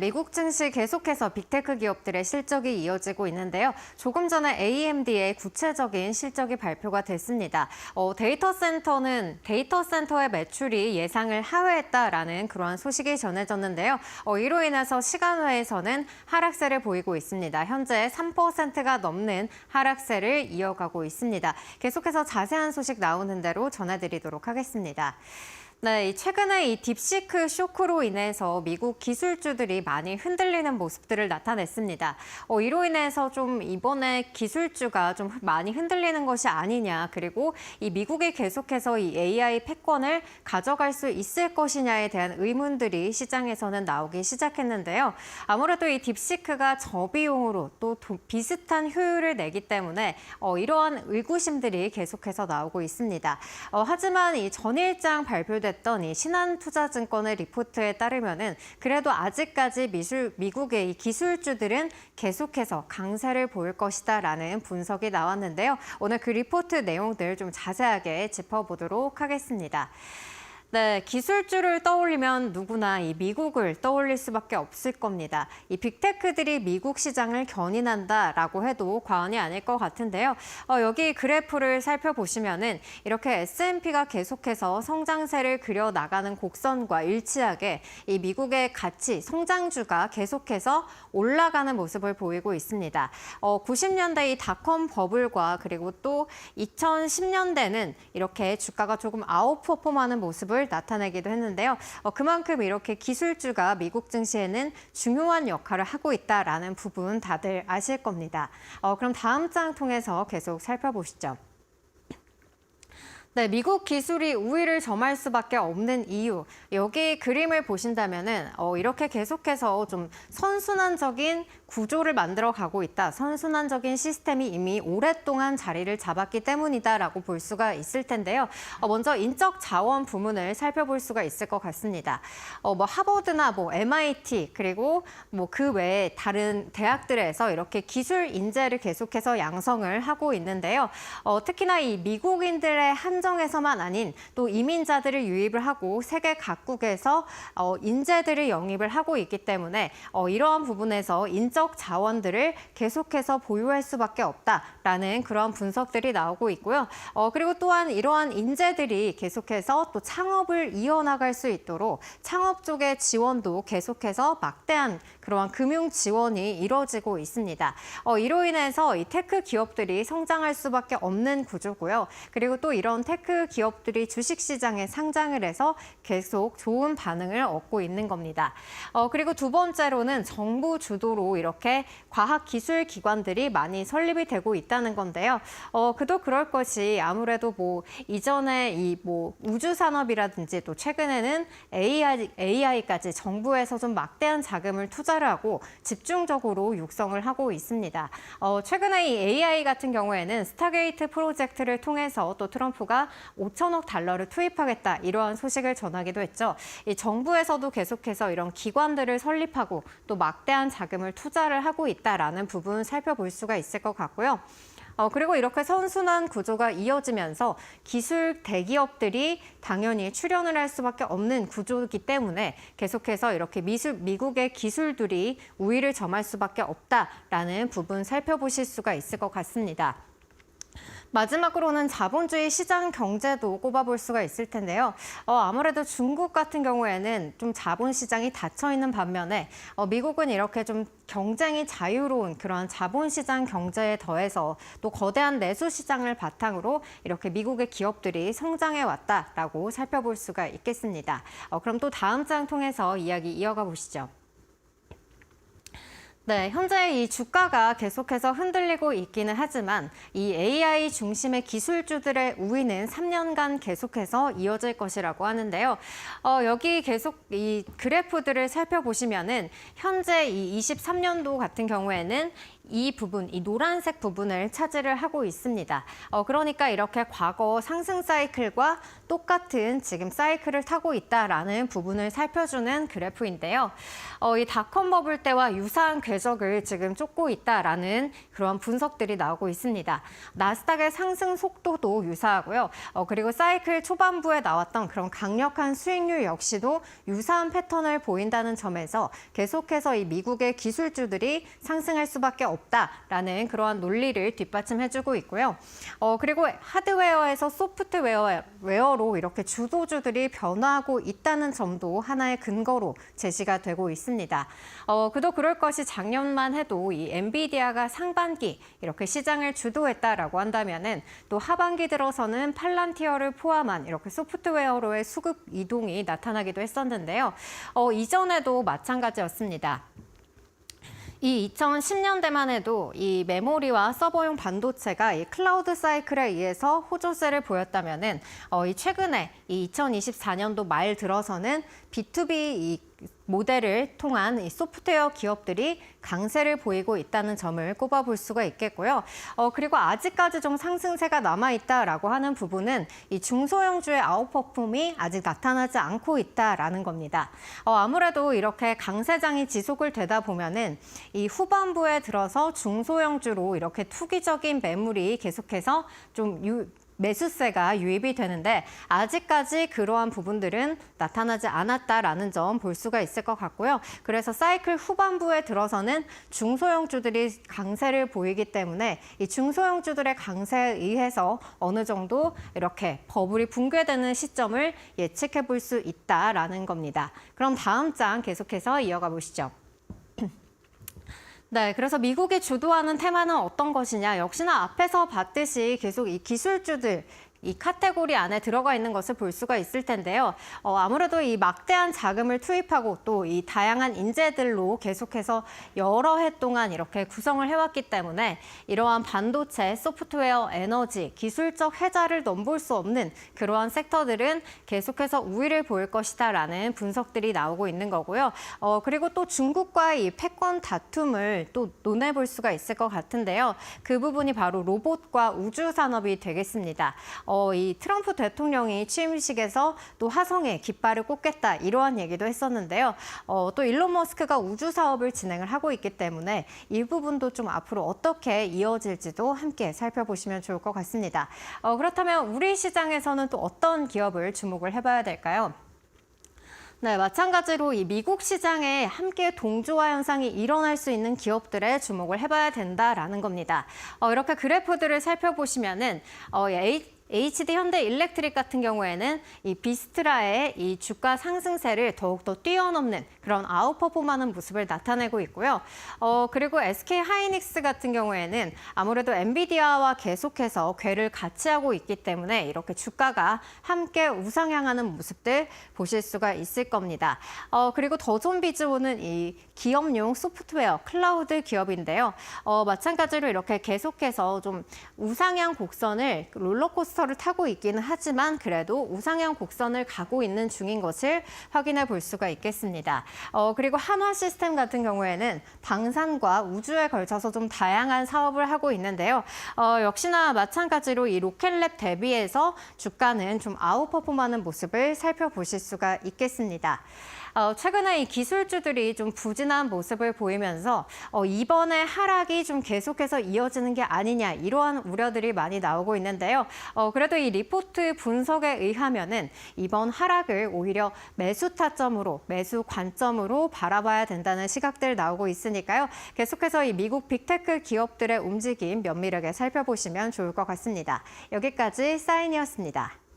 미국 증시 계속해서 빅테크 기업들의 실적이 이어지고 있는데요. 조금 전에 AMD의 구체적인 실적이 발표가 됐습니다. 데이터 센터의 매출이 예상을 하회했다라는 그러한 소식이 전해졌는데요. 이로 인해서 시간외에서는 하락세를 보이고 있습니다. 현재 3%가 넘는 하락세를 이어가고 있습니다. 계속해서 자세한 소식 나오는 대로 전해드리도록 하겠습니다. 네, 최근에 이 딥시크 쇼크로 인해서 미국 기술주들이 많이 흔들리는 모습들을 나타냈습니다. 이로 인해서 좀 이번에 기술주가 좀 많이 흔들리는 것이 아니냐, 그리고 이 미국이 계속해서 이 AI 패권을 가져갈 수 있을 것이냐에 대한 의문들이 시장에서는 나오기 시작했는데요. 아무래도 이 딥시크가 저비용으로 또 비슷한 효율을 내기 때문에 이러한 의구심들이 계속해서 나오고 있습니다. 하지만 이 전일장 발표된 이 신한투자증권의 리포트에 따르면은 그래도 아직까지 미국의 이 기술주들은 계속해서 강세를 보일 것이다라는 분석이 나왔는데요. 오늘 그 리포트 내용들 좀 자세하게 짚어보도록 하겠습니다. 네, 기술주를 떠올리면 누구나 이 미국을 떠올릴 수밖에 없을 겁니다. 이 빅테크들이 미국 시장을 견인한다라고 해도 과언이 아닐 것 같은데요. 여기 그래프를 살펴보시면은 이렇게 S&P가 계속해서 성장세를 그려 나가는 곡선과 일치하게 이 미국의 가치, 성장주가 계속해서 올라가는 모습을 보이고 있습니다. 90년대 이 닷컴 버블과 그리고 또 2010년대는 이렇게 주가가 조금 아웃퍼폼하는 모습을 나타내기도 했는데요. 그만큼 이렇게 기술주가 미국 증시에는 중요한 역할을 하고 있다라는 부분 다들 아실 겁니다. 그럼 다음 장 통해서 계속 살펴보시죠. 네, 미국 기술이 우위를 점할 수밖에 없는 이유. 여기 그림을 보신다면은 이렇게 계속해서 좀 선순환적인 구조를 만들어 가고 있다. 선순환적인 시스템이 이미 오랫동안 자리를 잡았기 때문이다라고 볼 수가 있을 텐데요. 먼저 인적 자원 부문을 살펴볼 수가 있을 것 같습니다. 하버드나 MIT 그리고 그 외에 다른 대학들에서 이렇게 기술 인재를 계속해서 양성을 하고 있는데요. 특히나 이 미국인들의 한정에서만 아닌 또 이민자들을 유입을 하고 세계 각국에서 인재들을 영입을 하고 있기 때문에 이러한 부분에서 인적 자원들을 계속해서 보유할 수밖에 없다라는 그런 분석들이 나오고 있고요. 그리고 또한 이러한 인재들이 계속해서 또 창업을 이어나갈 수 있도록 창업 쪽의 지원도 계속해서 막대한 그러한 금융 지원이 이루어지고 있습니다. 이로 인해서 이 테크 기업들이 성장할 수밖에 없는 구조고요. 그리고 또 이런 테크 기업들이 주식시장에 상장을 해서 계속 좋은 반응을 얻고 있는 겁니다. 그리고 두 번째로는 정부 주도로 이렇게 과학기술 기관들이 많이 설립이 되고 있다는 건데요. 그도 그럴 것이 아무래도 이전에 이 우주 산업이라든지 또 최근에는 AI까지 정부에서 좀 막대한 자금을 투자를 하고 집중적으로 육성을 하고 있습니다. 최근에 이 AI 같은 경우에는 스타게이트 프로젝트를 통해서 또 트럼프가 5천억 달러를 투입하겠다 이러한 소식을 전하기도 했죠. 이 정부에서도 계속해서 이런 기관들을 설립하고 또 막대한 자금을 투자를 하고 있다라는 부분 살펴볼 수가 있을 것 같고요. 그리고 이렇게 선순환 구조가 이어지면서 기술 대기업들이 당연히 출연을 할 수밖에 없는 구조이기 때문에 계속해서 이렇게 미국의 기술들이 우위를 점할 수밖에 없다라는 부분 살펴보실 수가 있을 것 같습니다. 마지막으로는 자본주의 시장 경제도 꼽아볼 수가 있을 텐데요. 아무래도 중국 같은 경우에는 좀 자본시장이 닫혀있는 반면에 미국은 이렇게 좀 경쟁이 자유로운 그런 자본시장 경제에 더해서 또 거대한 내수시장을 바탕으로 이렇게 미국의 기업들이 성장해 왔다라고 살펴볼 수가 있겠습니다. 그럼 또 다음 장 통해서 이야기 이어가 보시죠. 네, 현재 이 주가가 계속해서 흔들리고 있기는 하지만 이 AI 중심의 기술주들의 우위는 3년간 계속해서 이어질 것이라고 하는데요. 여기 계속 이 그래프들을 살펴보시면은 현재 이 23년도 같은 경우에는 이 부분, 이 노란색 부분을 차지를 하고 있습니다. 그러니까 이렇게 과거 상승 사이클과 똑같은 지금 사이클을 타고 있다라는 부분을 살펴주는 그래프인데요. 이 닷컴 버블 때와 유사한 궤적을 지금 쫓고 있다라는 그런 분석들이 나오고 있습니다. 나스닥의 상승 속도도 유사하고요. 그리고 사이클 초반부에 나왔던 그런 강력한 수익률 역시도 유사한 패턴을 보인다는 점에서 계속해서 이 미국의 기술주들이 상승할 수밖에 없다라는 그러한 논리를 뒷받침해주고 있고요. 그리고 하드웨어에서 소프트웨어로 이렇게 주도주들이 변화하고 있다는 점도 하나의 근거로 제시가 되고 있습니다. 그도 그럴 것이 작년만 해도 이 엔비디아가 상반기 이렇게 시장을 주도했다라고 한다면은 또 하반기 들어서는 팔란티어를 포함한 이렇게 소프트웨어로의 수급 이동이 나타나기도 했었는데요. 이전에도 마찬가지였습니다. 이 2010년대만 해도 이 메모리와 서버용 반도체가 이 클라우드 사이클에 의해서 호조세를 보였다면은 이 최근에 이 2024년도 말 들어서는 B2B 이 모델을 통한 이 소프트웨어 기업들이 강세를 보이고 있다는 점을 꼽아볼 수가 있겠고요. 그리고 아직까지 좀 상승세가 남아있다라고 하는 부분은 이 중소형주의 아웃퍼폼이 아직 나타나지 않고 있다라는 겁니다. 아무래도 이렇게 강세장이 지속을 되다 보면은 이 후반부에 들어서 중소형주로 이렇게 투기적인 매물이 계속해서 좀 매수세가 유입이 되는데 아직까지 그러한 부분들은 나타나지 않았다라는 점 볼 수가 있을 것 같고요. 그래서 사이클 후반부에 들어서는 중소형주들이 강세를 보이기 때문에 이 중소형주들의 강세에 의해서 어느 정도 이렇게 버블이 붕괴되는 시점을 예측해 볼 수 있다라는 겁니다. 그럼 다음 장 계속해서 이어가 보시죠. 네, 그래서 미국이 주도하는 테마는 어떤 것이냐? 역시나 앞에서 봤듯이 계속 이 기술주들, 이 카테고리 안에 들어가 있는 것을 볼 수가 있을 텐데요. 아무래도 이 막대한 자금을 투입하고 또 이 다양한 인재들로 계속해서 여러 해 동안 이렇게 구성을 해왔기 때문에 이러한 반도체, 소프트웨어, 에너지, 기술적 혜자를 넘볼 수 없는 그러한 섹터들은 계속해서 우위를 보일 것이다라는 분석들이 나오고 있는 거고요. 그리고 또 중국과의 이 패권 다툼을 또 논해볼 수가 있을 것 같은데요. 그 부분이 바로 로봇과 우주 산업이 되겠습니다. 이 트럼프 대통령이 취임식에서 또 화성에 깃발을 꽂겠다 이러한 얘기도 했었는데요. 또 일론 머스크가 우주 사업을 진행을 하고 있기 때문에 이 부분도 좀 앞으로 어떻게 이어질지도 함께 살펴보시면 좋을 것 같습니다. 그렇다면 우리 시장에서는 또 어떤 기업을 주목을 해봐야 될까요? 네, 마찬가지로 이 미국 시장에 함께 동조화 현상이 일어날 수 있는 기업들에 주목을 해봐야 된다라는 겁니다. 이렇게 그래프들을 살펴보시면은 HD 현대일렉트릭 같은 경우에는 이 비스트라의 이 주가 상승세를 더욱더 뛰어넘는 그런 아웃퍼폼하는 모습을 나타내고 있고요. 그리고 SK 하이닉스 같은 경우에는 아무래도 엔비디아와 계속해서 궤를 같이 하고 있기 때문에 이렇게 주가가 함께 우상향하는 모습들 보실 수가 있을 겁니다. 그리고 더존비즈호는 이 기업용 소프트웨어 클라우드 기업인데요. 마찬가지로 이렇게 계속해서 좀 우상향 곡선을 롤러코스터를 타고 있기는 하지만 그래도 우상향 곡선을 가고 있는 중인 것을 확인해 볼 수가 있겠습니다. 그리고 한화 시스템 같은 경우에는 방산과 우주에 걸쳐서 좀 다양한 사업을 하고 있는데요. 역시나 마찬가지로 이 로켓랩 대비해서 주가는 좀 아웃퍼폼하는 모습을 살펴보실 수가 있겠습니다. 최근에 이 기술주들이 좀 부진한 모습을 보이면서 이번에 하락이 좀 계속해서 이어지는 게 아니냐 이러한 우려들이 많이 나오고 있는데요. 그래도 이 리포트 분석에 의하면은 이번 하락을 오히려 매수 타점으로, 매수 관점으로 바라봐야 된다는 시각들 나오고 있으니까요. 계속해서 이 미국 빅테크 기업들의 움직임 면밀하게 살펴보시면 좋을 것 같습니다. 여기까지 사인이었습니다.